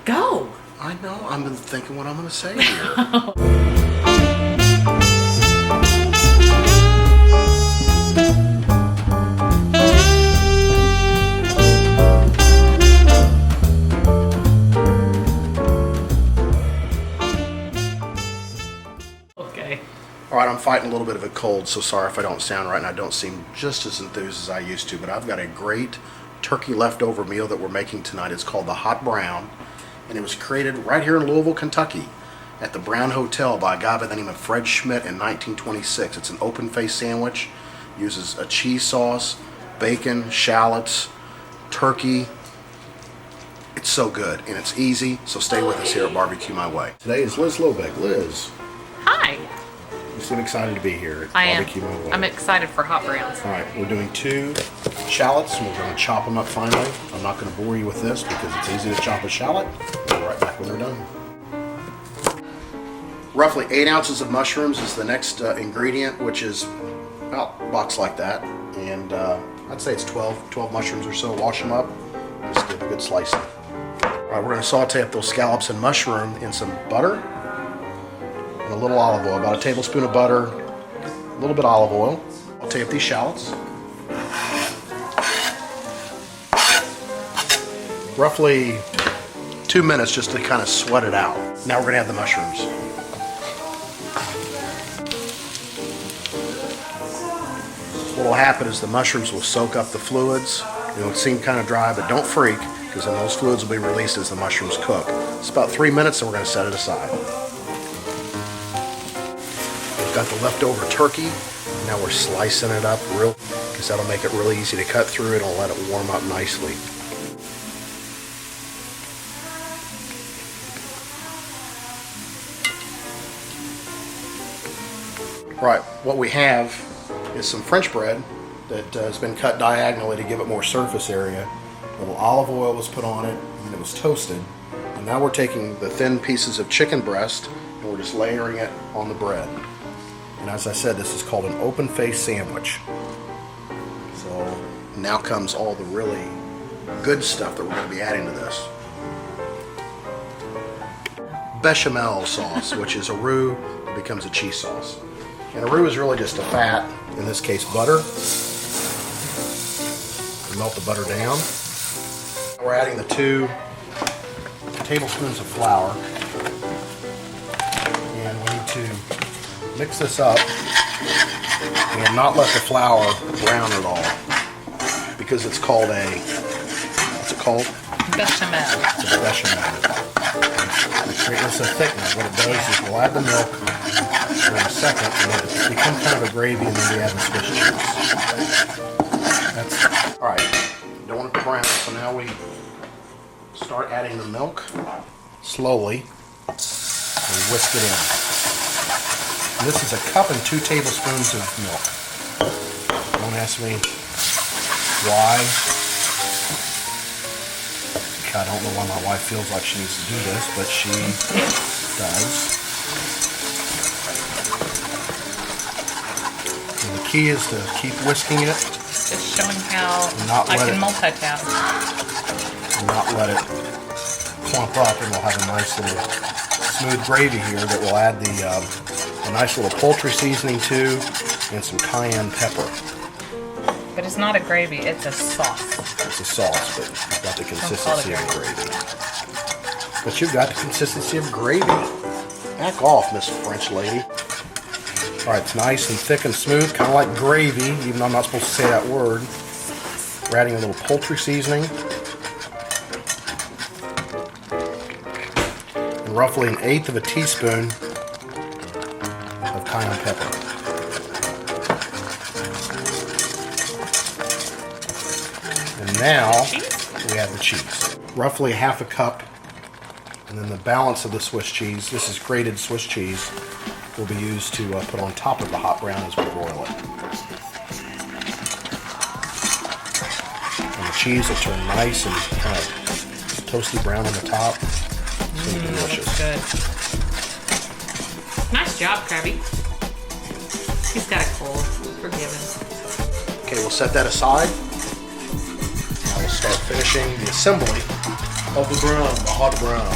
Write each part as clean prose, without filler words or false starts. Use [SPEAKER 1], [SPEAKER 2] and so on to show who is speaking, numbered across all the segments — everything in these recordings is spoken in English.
[SPEAKER 1] Go.
[SPEAKER 2] I know. I'm thinking what I'm going to say here.
[SPEAKER 1] Okay.
[SPEAKER 2] All right, I'm fighting a little bit of a cold, so sorry if I don't sound right and I don't seem just as enthused as I used to, but I've got a great turkey leftover meal that we're making tonight. It's called the Hot Brown, and it was created right here in Louisville, Kentucky at the Brown Hotel by a guy by the name of Fred Schmidt in 1926. It's an open-faced sandwich, uses a cheese sauce, bacon, shallots, turkey. It's so good, and it's easy, so stay with us here at Barbecue My Way. Today is Liz Lobeck. Liz.
[SPEAKER 1] Hi.
[SPEAKER 2] You seem excited to be here at
[SPEAKER 1] I
[SPEAKER 2] Barbecue My Way.
[SPEAKER 1] I'm excited for hot browns.
[SPEAKER 2] All right, we're doing 2 shallots, and we're going to chop them up finely. I'm not going to bore you with this because it's easy to chop a shallot. We'll be right back when they're done. Roughly 8 ounces of mushrooms is the next ingredient, which is about a box like that. And I'd say it's 12 mushrooms or so. Wash them up, just give a good slicing. All right, we're going to saute up those scallops and mushroom in some butter and a little olive oil, about a tablespoon of butter, a little bit of olive oil. I'll saute up these shallots. Roughly 2 minutes just to kind of sweat it out. Now we're going to add the mushrooms. What will happen is the mushrooms will soak up the fluids. It'll seem kind of dry, but don't freak, because then those fluids will be released as the mushrooms cook. It's about 3 minutes, and we're going to set it aside. We've got the leftover turkey. Now we're slicing it up because that'll make it really easy to cut through. It'll let it warm up nicely. Right, what we have is some French bread that has been cut diagonally to give it more surface area. A little olive oil was put on it, and it was toasted. And now we're taking the thin pieces of chicken breast and we're just layering it on the bread. And as I said, this is called an open-faced sandwich. So now comes all the really good stuff that we're going to be adding to this. Bechamel sauce, which is a roux that becomes a cheese sauce. And a roux is really just a fat, in this case butter. We melt the butter down. We're adding the 2 tablespoons of flour. And we need to mix this up and not let the flour brown at all, because it's called a, what's it called?
[SPEAKER 1] Bechamel.
[SPEAKER 2] It's a bechamel. It's a thickener. What it does is we'll add the milk in a second, and it becomes kind of a gravy, and then we add the Swiss cheese. That's all right. Don't want it to brown, so now we start adding the milk slowly and whisk it in. And this is a cup and 2 tablespoons of milk. Don't ask me why. I don't know why my wife feels like she needs to do this, but she does. And the key is to keep whisking it.
[SPEAKER 1] Just showing how I can multitask.
[SPEAKER 2] And not let it clump up, and we'll have a nice little smooth gravy here that we'll add a nice little poultry seasoning to, and some cayenne pepper.
[SPEAKER 1] But it's not a gravy, it's a sauce.
[SPEAKER 2] It's a sauce, but it's got the consistency of gravy. But you've got the consistency of gravy. Back off, Miss French lady. All right, it's nice and thick and smooth, kind of like gravy, even though I'm not supposed to say that word. We're adding a little poultry seasoning. And roughly 1/8 of a teaspoon of cayenne pepper. And now we add the cheese. Roughly 1/2 cup, and then the balance of the Swiss cheese, this is grated Swiss cheese, will be used to put on top of the hot brown as we broil it. And the cheese will turn nice and kind of toasty brown on the top. It's going to be delicious.
[SPEAKER 1] Good. Nice job, Krabby. He's got a cold. Forgive him.
[SPEAKER 2] Okay, we'll set that aside. Now we'll start finishing the assembly of the brown, the hot brown.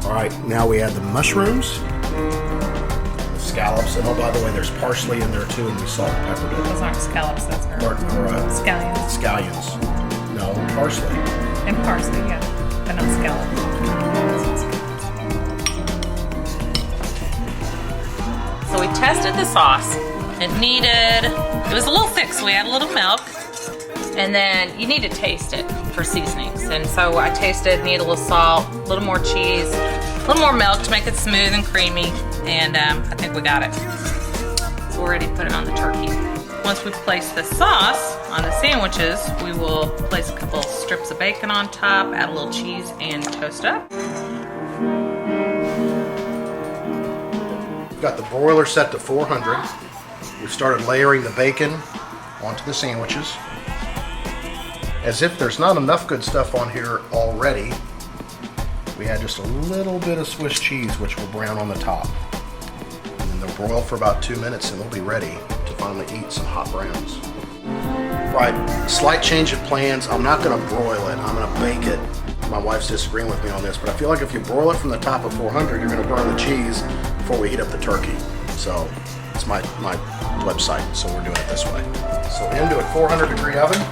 [SPEAKER 2] All right, now we add the mushrooms, the scallops, and oh, by the way, there's parsley in there too, and we salt and peppered it.
[SPEAKER 1] Those aren't scallops, that's scallions.
[SPEAKER 2] Scallions. No, parsley.
[SPEAKER 1] And parsley, yeah, but not scallops. So we tested the sauce. It was a little thick, so we added a little milk. And then you need to taste it for seasonings. And so I tasted, need a little salt, a little more cheese, a little more milk to make it smooth and creamy. And I think we got it. So we're ready to put it on the turkey. Once we place the sauce on the sandwiches, we will place a couple strips of bacon on top, add a little cheese, and toast up.
[SPEAKER 2] We've got the broiler set to 400. We started layering the bacon onto the sandwiches. As if there's not enough good stuff on here already, we add just a little bit of Swiss cheese, which will brown on the top. And then they'll broil for about 2 minutes and they'll be ready to finally eat some hot browns. Right, slight change of plans. I'm not gonna broil it, I'm gonna bake it. My wife's disagreeing with me on this, but I feel like if you broil it from the top of 400, you're gonna burn the cheese before we heat up the turkey. So it's my website, so we're doing it this way. So into a 400-degree oven.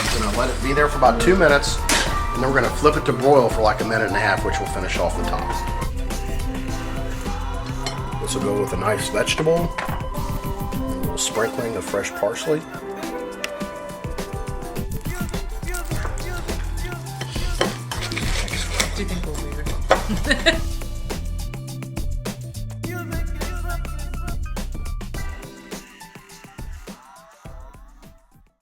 [SPEAKER 2] I'm gonna let it be there for about 2 minutes, and then we're gonna flip it to broil for like a minute and a half, which will finish off the top. This will go with a nice vegetable, a little sprinkling of fresh parsley.
[SPEAKER 1] Do you think we're weird?